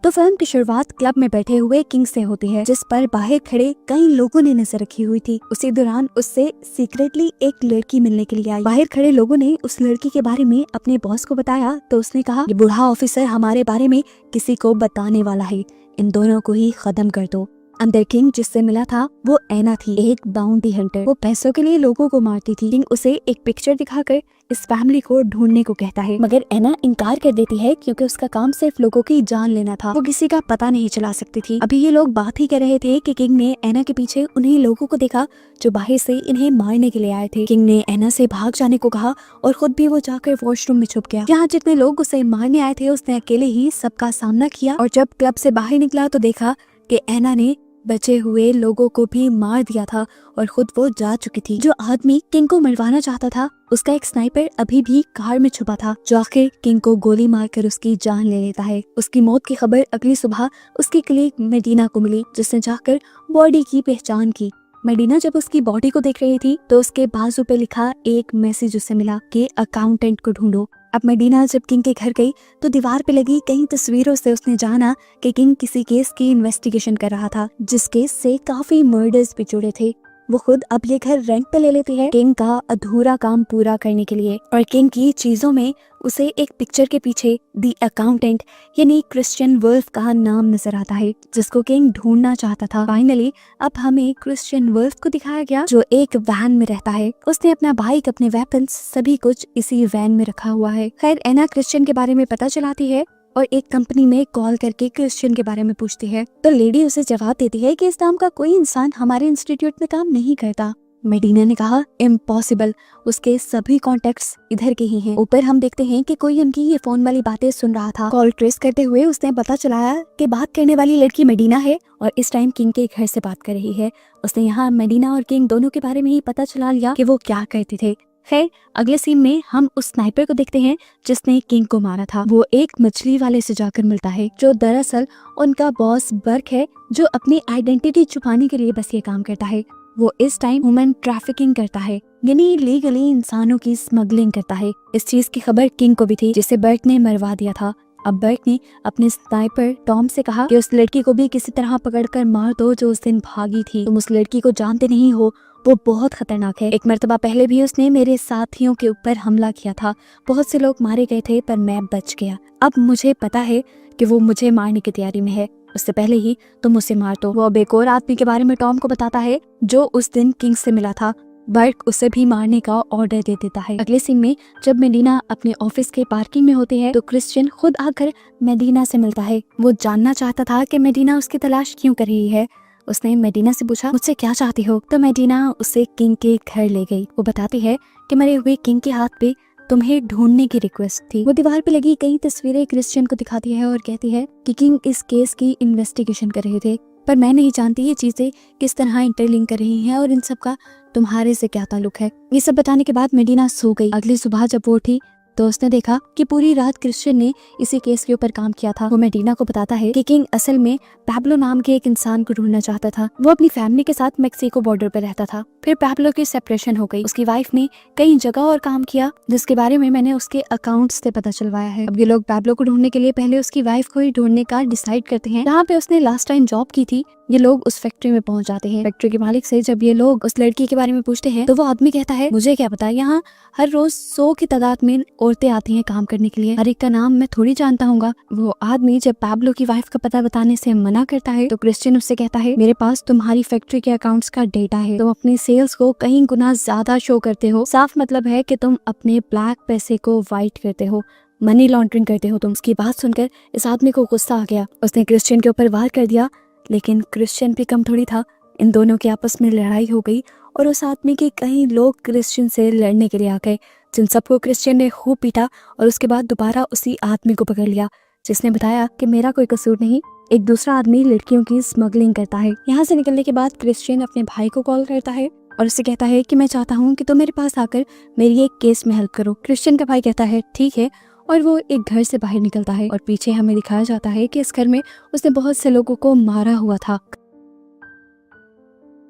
तो फिल्म की शुरुआत क्लब में बैठे हुए किंग से होती है, जिस पर बाहर खड़े कई लोगों ने नजर रखी हुई थी। उसी दौरान उससे सीक्रेटली एक लड़की मिलने के लिए आई। बाहर खड़े लोगों ने उस लड़की के बारे में अपने बॉस को बताया तो उसने कहा, ये बूढ़ा ऑफिसर हमारे बारे में किसी को बताने वाला है, इन दोनों को ही खत्म कर दो। अंदर किंग जिससे मिला था वो एना थी, एक बाउंटी हंटर। वो पैसों के लिए लोगों को मारती थी। किंग उसे एक पिक्चर दिखाकर इस फैमिली को ढूंढने को कहता है, मगर एना इनकार कर देती है क्योंकि उसका काम सिर्फ लोगों की जान लेना था, वो किसी का पता नहीं चला सकती थी। अभी ये लोग बात ही कर रहे थे कि किंग ने एना के पीछे उन्हीं लोगों को देखा जो बाहर से इन्हें मारने के लिए आए थे। किंग ने एना से भाग जाने को कहा और खुद भी वो जाकर वॉशरूम में छुप गया। यहाँ जितने लोग उसे मारने आए थे उसने अकेले ही सबका सामना किया और जब क्लब से बाहर निकला तो देखा कि एना ने बचे हुए लोगों को भी मार दिया था और खुद वो जा चुकी थी। जो आदमी किंग को मरवाना चाहता था उसका एक स्नाइपर अभी भी कार में छुपा था, जो आखिर किंग को गोली मारकर उसकी जान ले लेता है। उसकी मौत की खबर अगली सुबह उसकी कलीग मेडिना को मिली, जिसने जाकर बॉडी की पहचान की। मेडिना जब उसकी बॉडी को देख रही थी तो उसके बाजू पे लिखा एक मैसेज उसे मिला कि अकाउंटेंट को ढूंढो। अब मेडिना जब किंग के घर गई तो दीवार पे लगी कई तस्वीरों से उसने जाना कि किंग किसी केस की इन्वेस्टिगेशन कर रहा था, जिस केस से काफी मर्डर्स भी जुड़े थे। वो खुद अब ये घर रेंट पे ले लेती है किंग का अधूरा काम पूरा करने के लिए। और किंग की चीजों में उसे एक पिक्चर के पीछे दी अकाउंटेंट यानी क्रिश्चियन वुल्फ का नाम नजर आता है, जिसको किंग ढूंढना चाहता था। फाइनली अब हमें क्रिश्चियन वुल्फ को दिखाया गया जो एक वैन में रहता है। उसने अपना बाइक, अपने वेपन्स, सभी कुछ इसी वैन में रखा हुआ है। खैर एना क्रिश्चियन के बारे में पता चलाती है और एक कंपनी में कॉल करके क्रिश्चियन के बारे में पूछती है तो लेडी उसे जवाब देती है कि इस नाम का कोई इंसान हमारे इंस्टीट्यूट में काम नहीं करता। मेडिना ने कहा इम्पॉसिबल, उसके सभी कॉन्टेक्ट्स इधर के ही हैं। ऊपर हम देखते हैं कि कोई उनकी ये फोन वाली बातें सुन रहा था। कॉल ट्रेस करते हुए उसने पता चलाया कि बात करने वाली लड़की मेडिना है और इस टाइम किंग के घर से बात कर रही है। उसने यहाँ मेडिना और किंग दोनों के बारे में ही पता चला लिया कि वो क्या करते थे। खैर अगले सीन में हम उस स्नाइपर को देखते हैं जिसने किंग को मारा था। वो एक मछली वाले से जाकर मिलता है जो दरअसल उनका बॉस बर्क है, जो अपनी आइडेंटिटी छुपाने के लिए बस ये काम करता है। वो इस टाइम ह्यूमन ट्रैफिकिंग करता है, यानी लीगली इंसानों की स्मगलिंग करता है। इस चीज की खबर किंग को भी थी जिसे बर्क ने मरवा दिया था। अब बर्क ने अपने स्नाइपर टॉम से कहा कि उस लड़की को भी किसी तरह पकड़कर मार दो जो उस दिन भागी थी। तुम उस लड़की को जानते नहीं हो, वो बहुत खतरनाक है। एक मर्तबा पहले भी उसने मेरे साथियों के ऊपर हमला किया था, बहुत से लोग मारे गए थे पर मैं बच गया। अब मुझे पता है कि वो मुझे मारने की तैयारी में है, उससे पहले ही तुम उसे मार दो। वो अब एक और आदमी के बारे में टॉम को बताता है जो उस दिन किंग से मिला था। बर्क उसे भी मारने का ऑर्डर दे देता है। अगले सीन में जब मेडिना अपने ऑफिस के पार्किंग में होती है तो क्रिश्चियन खुद आकर मेडिना से मिलता है। वो जानना चाहता था कि मेडिना उसकी तलाश क्यों कर रही है। उसने मेडिना से पूछा मुझसे क्या चाहती हो, तो मेडिना उसे किंग के घर ले गई। वो बताती है कि मरे हुए किंग के हाथ पे तुम्हें ढूंढने की रिक्वेस्ट थी। वो दीवार पे लगी कई तस्वीरें क्रिश्चियन को दिखाती है और कहती है कि किंग इस केस की इन्वेस्टिगेशन कर रहे थे, पर मैं नहीं जानती ये चीजें किस तरह इंटरलिंक कर रही हैं और इन सब का तुम्हारे से क्या ताल्लुक है। ये सब बताने के बाद मेडिना सो गई। अगली सुबह जब वो उठी तो उसने देखा कि पूरी रात क्रिश्चियन ने इसी केस के ऊपर काम किया था। वो मेडिना को बताता है कि किंग असल में पैब्लो नाम के एक इंसान को ढूंढना चाहता था। वो अपनी फैमिली के साथ मेक्सिको बॉर्डर पर रहता था। फिर पैब्लो की सेपरेशन हो गई। उसकी वाइफ ने कई जगह और काम किया जिसके बारे में मैंने उसके अकाउंट्स से पता चलवाया है। अब ये लोग पैब्लो को ढूंढने के लिए पहले उसकी वाइफ को ही ढूंढने का डिसाइड करते हैं। जहाँ पे उसने लास्ट टाइम जॉब की थी ये लोग उस फैक्ट्री में पहुंच जाते हैं। फैक्ट्री के मालिक से जब ये लोग उस लड़की के बारे में पूछते हैं तो वो आदमी कहता है मुझे क्या पता, यहाँ हर रोज 100 की तादाद में औरतें आती हैं काम करने के लिए, हर एक का नाम मैं थोड़ी जानता हूँ। वो आदमी जब पैब्लो की वाइफ का पता बताने से मना करता है तो क्रिश्चियन उससे कहता है मेरे पास तुम्हारी फैक्ट्री के अकाउंट्स का डेटा है, तुम अपनी सेल्स को कई गुना ज्यादा शो करते हो, साफ मतलब है कि तुम अपने ब्लैक पैसे को व्हाइट करते हो, मनी लॉन्ड्रिंग करते हो तुम। उसकी बात सुनकर इस आदमी को गुस्सा आ गया। उसने क्रिश्चियन के ऊपर वार कर दिया, लेकिन क्रिश्चियन भी कम थोड़ी था। इन दोनों की आपस में लड़ाई हो गई और उस आदमी के कई लोग क्रिश्चियन से लड़ने के लिए आ गए, जिन सबको क्रिश्चियन ने खूब पीटा और उसके बाद दोबारा उसी आदमी को पकड़ लिया जिसने बताया कि मेरा कोई कसूर नहीं, एक दूसरा आदमी लड़कियों की स्मगलिंग करता है। यहाँ से निकलने के बाद क्रिश्चियन अपने भाई को कॉल करता है और उससे कहता है कि मैं चाहता हूँ कि तुम मेरे पास आकर मेरी एक केस में हेल्प करो। क्रिश्चियन का भाई कहता है ठीक है और वो एक घर से बाहर निकलता है और पीछे हमें दिखाया जाता है कि इस घर में उसने बहुत से लोगों को मारा हुआ था।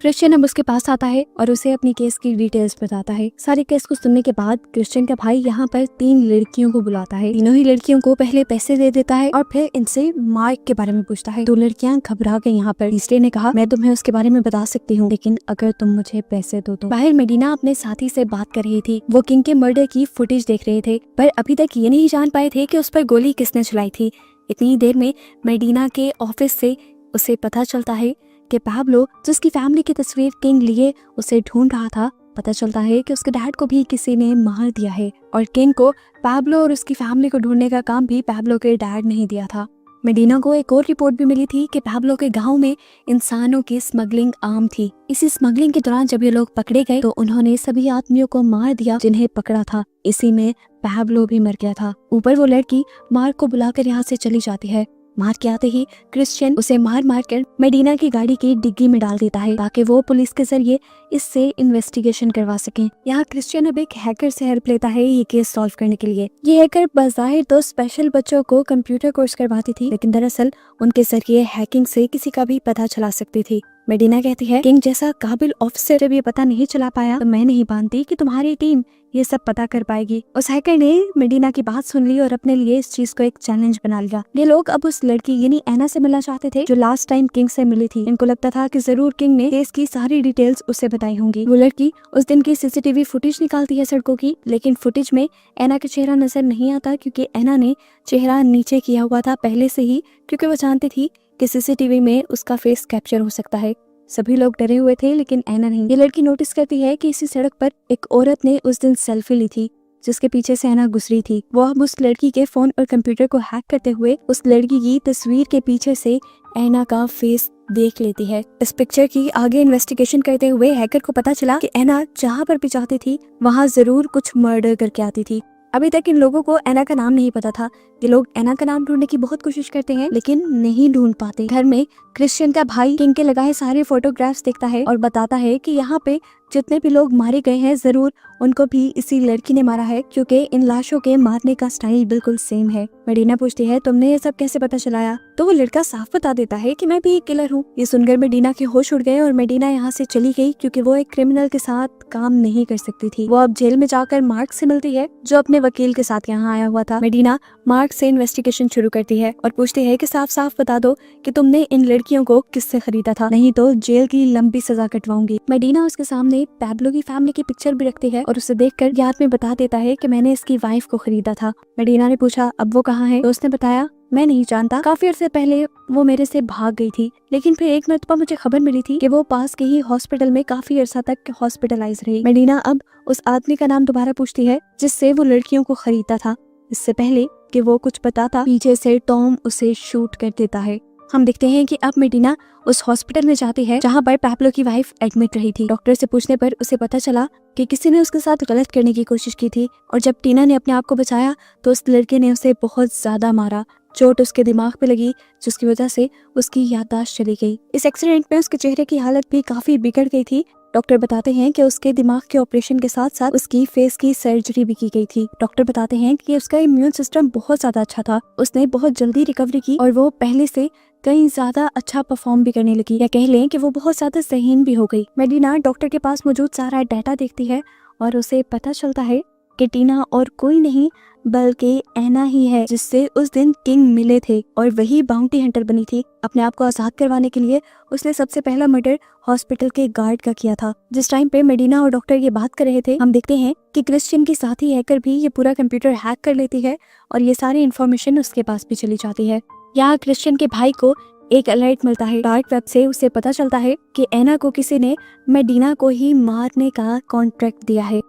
क्रिश्चियन अब उसके पास आता है और उसे अपनी केस की डिटेल्स बताता है। सारे केस को सुनने के बाद क्रिश्चियन का भाई यहाँ पर 3 लड़कियों को बुलाता है। तीनों ही लड़कियों को पहले पैसे दे देता है और फिर इनसे मार्क के बारे में पूछता है। 2 लड़कियां घबरा गई यहाँ पर। तीसरे ने कहा, मैं तुम्हें उसके बारे में बता सकती हूँ, लेकिन अगर तुम मुझे पैसे दो तो। बाहर मेडिना अपने साथी से बात कर रही थी। वो किंग के मर्डर की फुटेज देख रहे थे, पर अभी तक ये नहीं जान पाए थे कि उस पर गोली किसने चलाई थी। इतनी देर में मेडिना के ऑफिस से उसे पता चलता है कि पैब्लो, जिसकी फैमिली की तस्वीर किंग लिए उसे ढूंढ रहा था, पता चलता है कि उसके डैड को भी किसी ने मार दिया है और किंग को पैब्लो और उसकी फैमिली को ढूंढने का काम भी पैब्लो के डैड ने ही दिया था। मेडिना को एक और रिपोर्ट भी मिली थी कि पैब्लो के गांव में इंसानों की स्मगलिंग आम थी। इसी स्मगलिंग के दौरान जब ये लोग पकड़े गए तो उन्होंने सभी आदमियों को मार दिया जिन्हें पकड़ा था। इसी में पैब्लो भी मर गया था। ऊपर वो लड़की मार्क को बुलाकर यहाँ से चली जाती है। मार्क के आते ही क्रिश्चियन उसे मार मार कर मेडिना की गाड़ी की डिग्गी में डाल देता है ताकि वो पुलिस के जरिए इससे इन्वेस्टिगेशन करवा सकें। यहाँ क्रिश्चियन अब एक हैकर से हेल्प लेता है ये केस सॉल्व करने के लिए। ये हैकर बज़ाहिर तो स्पेशल बच्चों को कंप्यूटर कोर्स करवाती थी, लेकिन दरअसल उनके जरिए हैकिंग से किसी का भी पता चला सकती थी। मेडिना कहती है, किंग जैसा काबिल ऑफिसर जब ये पता नहीं चला पाया तो मैं नहीं मानती कि तुम्हारी टीम ये सब पता कर पाएगी। उस हैकर ने मेडिना की बात सुन ली और अपने लिए इस चीज को एक चैलेंज बना लिया। ये लोग अब उस लड़की यानी एना से मिलना चाहते थे जो लास्ट टाइम किंग से मिली थी। इनको लगता था कि जरूर किंग ने केस की सारी डिटेल्स उसे बताई होंगी। वो लड़की उस दिन की सीसीटीवी फुटेज निकालती है सड़कों की, लेकिन फुटेज में एना का चेहरा नजर नहीं आता क्योंकि एना ने चेहरा नीचे किया हुआ था पहले से ही, क्योंकि वो जानती थी कि सीसीटीवी में उसका फेस कैप्चर हो सकता है। सभी लोग डरे हुए थे लेकिन एना नहीं। ये लड़की नोटिस करती है कि इसी सड़क पर एक औरत ने उस दिन सेल्फी ली थी जिसके पीछे से एना गुजरी थी। वो अब उस लड़की के फोन और कंप्यूटर को हैक करते हुए उस लड़की की तस्वीर के पीछे से एना का फेस देख लेती है। इस पिक्चर की आगे इन्वेस्टिगेशन करते हुए हैकर को पता चला कि एना जहाँ पर भी जाती थी वहाँ जरूर कुछ मर्डर करके आती थी। अभी तक इन लोगों को एना का नाम नहीं पता था। ये लोग एना का नाम ढूंढने की बहुत कोशिश करते हैं लेकिन नहीं ढूंढ पाते। घर में क्रिश्चियन का भाई किंग के लगाए सारे फोटोग्राफ्स देखता है और बताता है कि यहाँ पे जितने भी लोग मारे गए हैं जरूर उनको भी इसी लड़की ने मारा है क्योंकि इन लाशों के मारने का स्टाइल बिल्कुल सेम है। मेडिना पूछती है, तुमने ये सब कैसे पता चलाया? तो वो लड़का साफ बता देता है कि मैं भी एक किलर हूँ। ये सुनकर मेडिना के होश उड़ गए और मेडिना यहाँ से चली गई क्योंकि वो एक क्रिमिनल के साथ काम नहीं कर सकती थी। वो अब जेल में जाकर मार्क से मिलती है जो अपने वकील के साथ यहाँ आया हुआ था। मेडिना मार्क से इन्वेस्टिगेशन शुरू करती है और पूछती है कि साफ साफ बता दो कि तुमने इन लड़कियों को किससे खरीदा था, नहीं तो जेल की लंबी सजा कटवाऊंगी। मेडिना उसके सामने पैब्लो की फैमिली की पिक्चर भी रखती है और उसे देखकर ये आदमी बता देता है कि मैंने इसकी वाइफ को खरीदा था। मेडिना ने पूछा, अब वो कहाँ है? तो उसने बताया, मैं नहीं जानता, काफी अर्से पहले वो मेरे से भाग गई थी, लेकिन फिर एक मरतबा मुझे खबर मिली थी कि वो पास के ही हॉस्पिटल में काफी अर्सा तक हॉस्पिटलाइज रही। मेडिना अब उस आदमी का नाम दोबारा पूछती है जिससे वो लड़कियों को खरीदता था। इससे पहले कि वो कुछ बताता, पीछे से टॉम उसे शूट कर देता है। हम देखते हैं कि अब मेडिना उस हॉस्पिटल में जाती है जहाँ पर पैब्लो की वाइफ एडमिट रही थी। डॉक्टर से पूछने पर उसे पता चला कि किसी ने उसके साथ गलत करने की कोशिश की थी और जब टीना ने अपने आप को बचाया तो उस लड़के ने उसे बहुत ज्यादा मारा। चोट उसके दिमाग पे लगी जिसकी वजह से उसकी याददाश्त चली गई। इस एक्सीडेंट में उसके चेहरे की हालत भी काफी बिगड़ गई थी। डॉक्टर बताते हैं कि उसके दिमाग के ऑपरेशन के साथ साथ उसकी फेस की सर्जरी भी की गई थी। डॉक्टर बताते हैं कि उसका इम्यून सिस्टम बहुत ज्यादा अच्छा था, उसने बहुत जल्दी रिकवरी की और वो पहले से कहीं ज्यादा अच्छा परफॉर्म भी करने लगी, या कह लें कि वो बहुत ज्यादा ज़हीन भी हो गई। मेडिना डॉक्टर के पास मौजूद सारा डाटा देखती है और उसे पता चलता है कि टीना और कोई नहीं बल्कि एना ही है जिससे उस दिन किंग मिले थे और वही बाउंटी हंटर बनी थी। अपने आप को आजाद करवाने के लिए उसने सबसे पहला मर्डर हॉस्पिटल के गार्ड का किया था। जिस टाइम पे मेडिना और डॉक्टर ये बात कर रहे थे, हम देखते हैं कि क्रिश्चियन की साथी हैकर भी ये पूरा कंप्यूटर हैक कर लेती है और ये सारी इन्फॉर्मेशन उसके पास भी चली जाती है। यहाँ क्रिश्चियन के भाई को एक अलर्ट मिलता है डार्क वेब से। उसे पता चलता है कि एना को किसी ने मेडिना को ही मारने का कॉन्ट्रैक्ट दिया है।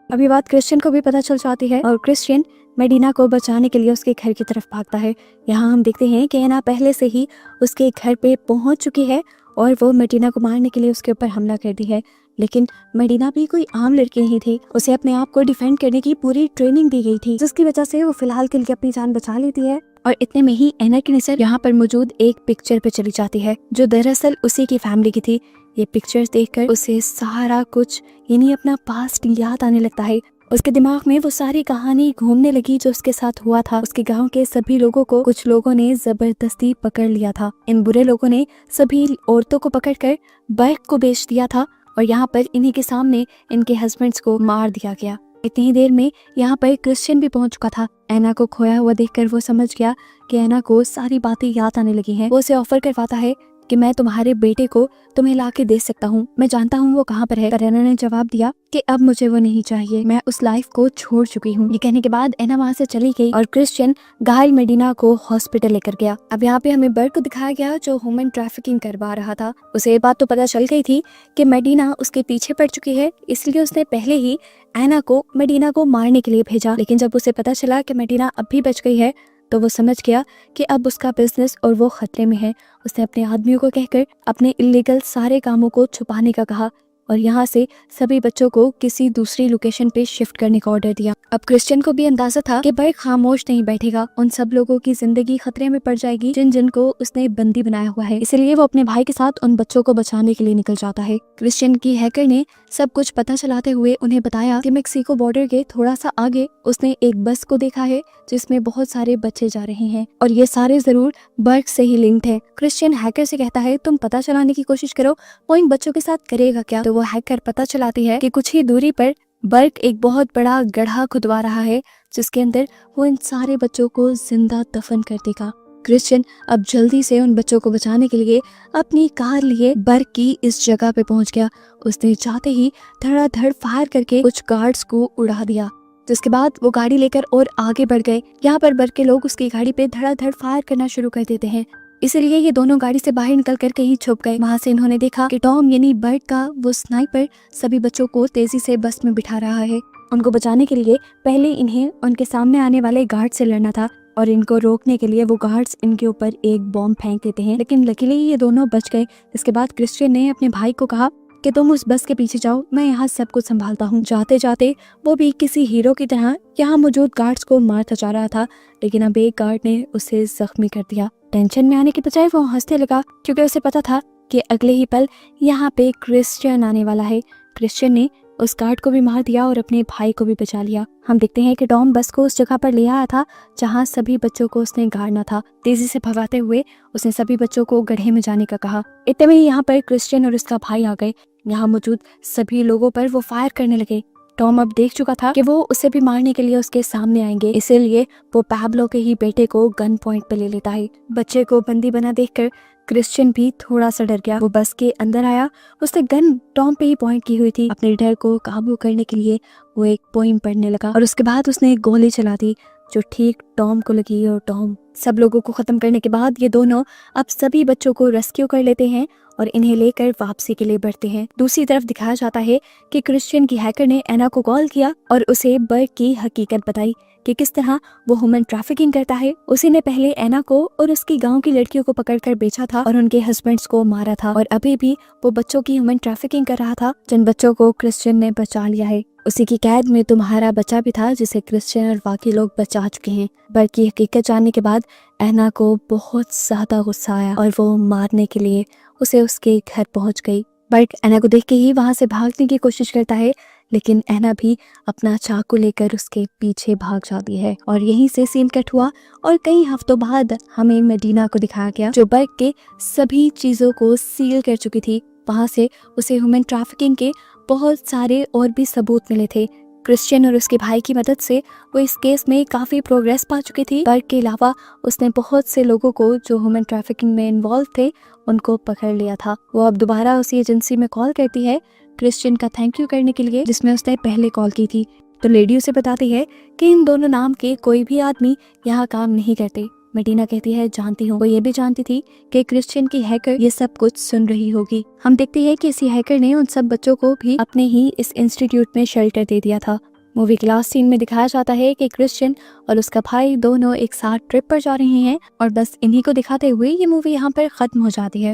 अभी बात क्रिश्चियन को भी पता चल जाती है और क्रिश्चियन मेडिना को बचाने के लिए उसके घर की तरफ भागता है। यहाँ हम देखते हैं कि एना पहले से ही उसके घर पे पहुंच चुकी है और वो मेडिना को मारने के लिए उसके ऊपर हमला कर दी है। लेकिन मेडिना भी कोई आम लड़की नहीं थी, उसे अपने आप को डिफेंड करने की पूरी ट्रेनिंग दी गई थी जिसकी वजह से वो फिलहाल के लिए अपनी जान बचा लेती है। और इतने में ही एना की नजर यहाँ पर मौजूद एक पिक्चर पे चली जाती है जो दरअसल उसी की फैमिली की थी। ये पिक्चर्स देखकर उसे सारा कुछ यानी अपना पास्ट याद आने लगता है उसके दिमाग में वो सारी कहानी घूमने लगी जो उसके साथ हुआ था। उसके गांव के सभी लोगों को कुछ लोगों ने जबरदस्ती पकड़ लिया था। इन बुरे लोगों ने सभी औरतों को पकड़कर बर्क को बेच दिया था और यहाँ पर इन्हीं के सामने इनके हस्बैंड्स को मार दिया गया। इतनी ही देर में यहाँ पर क्रिश्चियन भी पहुंच चुका था। एना को खोया हुआ देखकर वो समझ गया कि एना को सारी बातें याद आने लगी हैं। वो उसे ऑफर करवाता है कि मैं तुम्हारे बेटे को तुम्हें ला के दे सकता हूँ, मैं जानता हूँ वो कहाँ पर है। पर एना ने जवाब दिया कि अब मुझे वो नहीं चाहिए, मैं उस लाइफ को छोड़ चुकी हूँ। ये कहने के बाद एना वहाँ से चली गई और क्रिश्चियन घायल मेडिना को हॉस्पिटल लेकर गया। अब यहाँ पे हमें बर्क को दिखाया गया जो ह्यूमन ट्रैफिकिंग करवा रहा था। उसे ये बात तो पता चल गई थी कि मेडिना उसके पीछे पड़ चुकी है, इसलिए उसने पहले ही एना को मेडिना को मारने के लिए भेजा। लेकिन जब उसे पता चला कि मेडिना अब भी बच गई है तो वो समझ गया कि अब उसका बिजनेस और वो खतरे में है। उसने अपने आदमियों को कहकर अपने इलीगल सारे कामों को छुपाने का कहा और यहाँ से सभी बच्चों को किसी दूसरी लोकेशन पे शिफ्ट करने का ऑर्डर दिया। अब क्रिश्चियन को भी अंदाजा था कि बर्क खामोश नहीं बैठेगा, उन सब लोगों की जिंदगी खतरे में पड़ जाएगी जिन जिन को उसने बंदी बनाया हुआ है। इसलिए वो अपने भाई के साथ उन बच्चों को बचाने के लिए निकल जाता है। क्रिश्चियन की हैकर ने सब कुछ पता चलाते हुए उन्हें बताया कि मेक्सिको बॉर्डर के थोड़ा सा आगे उसने एक बस को देखा है जिसमें बहुत सारे बच्चे जा रहे हैं और ये सारे जरूर बर्क से ही लिंक्ड है। क्रिश्चियन हैकर से कहता है तुम पता चलाने की कोशिश करो वो इन बच्चों के साथ करेगा क्या। तो वो हैकर पता चलाती है कि कुछ ही दूरी पर बर्क एक बहुत बड़ा गड्ढा खुदवा रहा है जिसके अंदर वो इन सारे बच्चों को जिंदा दफन कर देगा। क्रिश्चियन अब जल्दी से उन बच्चों को बचाने के लिए अपनी कार लिए बर्क की इस जगह पे पहुंच गया। उसने जाते ही धड़ाधड़ फायर करके कुछ गार्ड्स को उड़ा दिया, जिसके बाद वो गाड़ी लेकर और आगे बढ़ गए। यहाँ पर बर्क के लोग उसकी गाड़ी पे धड़ाधड़ फायर करना शुरू कर देते हैं, इसलिए ये दोनों गाड़ी से बाहर निकल कर कहीं छुप गए। वहाँ से इन्होंने देखा कि टॉम यानी बर्क का वो स्नाइपर सभी बच्चों को तेजी से बस में बिठा रहा है। उनको बचाने के लिए पहले इन्हें उनके सामने आने वाले गार्ड से लड़ना था और इनको रोकने के लिए वो गार्ड्स इनके ऊपर एक बॉम्ब फेंक देते हैं, लेकिन लकीली ये दोनों बच गए। इसके बाद क्रिश्चियन ने अपने भाई को कहा कि तुम उस बस के पीछे जाओ, मैं यहाँ सब कुछ संभालता हूँ। जाते जाते वो भी किसी हीरो की तरह यहाँ मौजूद गार्ड्स को मारता जा रहा था, लेकिन अब एक गार्ड ने उसे जख्मी कर दिया। टेंशन में आने की बजाय वो हंसने लगा क्योंकि उसे पता था कि अगले ही पल यहाँ पे क्रिश्चियन आने वाला है। क्रिश्चियन ने उस गार्ड को भी मार दिया और अपने भाई को भी बचा लिया। हम देखते हैं कि टॉम बस को उस जगह पर ले आया था जहाँ सभी बच्चों को उसने गाड़ना था। तेजी से भगाते हुए उसने सभी बच्चों को गड्ढे में जाने का कहा। इतने में यहाँ पर क्रिश्चियन और उसका भाई आ गए। यहाँ मौजूद सभी लोगों पर वो फायर करने लगे। टॉम अब देख चुका था कि वो उसे भी मारने के लिए उसके सामने आएंगे, इसलिए वो पैब्लो के ही बेटे को गन पॉइंट पे ले लेता है। बच्चे को बंदी बना देखकर क्रिश्चियन भी थोड़ा सा डर गया। वो बस के अंदर आया, उसने गन टॉम पे ही पॉइंट की हुई थी। अपने डर को काबू करने के लिए वो एक पोइम पढ़ने लगा और उसके बाद उसने एक गोली चला दी जो ठीक टॉम को लगी और टॉम सब लोगों को खत्म करने के बाद ये दोनों अब सभी बच्चों को रेस्क्यू कर लेते हैं और इन्हें लेकर वापसी के लिए बढ़ते हैं। दूसरी तरफ दिखाया जाता है कि क्रिश्चियन की हैकर ने एना को कॉल किया और उसे बर्क की हकीकत बताई कि किस तरह वो ह्यूमन ट्रैफिकिंग करता है। उसी ने पहले एना को और उसकी गांव की लड़कियों को पकड़कर बेचा था और उनके हस्बैंड्स को मारा था और अभी भी वो बच्चों की ह्यूमन ट्रैफिकिंग कर रहा था, जिन बच्चों को क्रिश्चियन ने बचा लिया है। उसी की कैद में तुम्हारा बच्चा भी था जिसे क्रिश्चियन और बाकी लोग बचा चुके हैं। बर्क की हकीकत जानने के बाद एना को बहुत ज्यादा गुस्सा आया और वो मारने के लिए उसे उसके घर पहुंच गई। बर्क एना को देख के ही वहां से भागने की कोशिश करता है, लेकिन एना भी अपना चाकू लेकर उसके पीछे भाग जाती है और यहीं से सीन कट हुआ और कई हफ्तों बाद हमें मेडिना को दिखाया गया जो बर्क के सभी चीजों को सील कर चुकी थी। वहां से उसे ह्यूमन ट्रैफिकिंग के बहुत सारे और भी सबूत मिले थे। क्रिश्चियन और उसके भाई की मदद से वो इस केस में काफी प्रोग्रेस पा चुकी थी। बर्क के अलावा उसने बहुत से लोगों को जो ह्यूमन ट्रैफिकिंग में इन्वॉल्व थे उनको पकड़ लिया था। वो अब दोबारा उसी एजेंसी में कॉल करती है क्रिश्चियन का थैंक यू करने के लिए जिसमें उसने पहले कॉल की थी। तो लेडी उसे बताती है कि इन दोनों नाम के कोई भी आदमी यहाँ काम नहीं करते। मेडिना कहती है जानती हूँ। वो ये भी जानती थी कि क्रिश्चियन की हैकर ये सब कुछ सुन रही होगी। हम देखते हैं कि इसी हैकर ने उन सब बच्चों को भी अपने ही इस इंस्टीट्यूट में शेल्टर दे दिया था। मूवी के लास्ट सीन में दिखाया जाता है कि क्रिश्चियन और उसका भाई दोनों एक साथ ट्रिप पर जा रहे हैं और बस इन्हीं को दिखाते हुए ये मूवी यहाँ पर खत्म हो जाती है।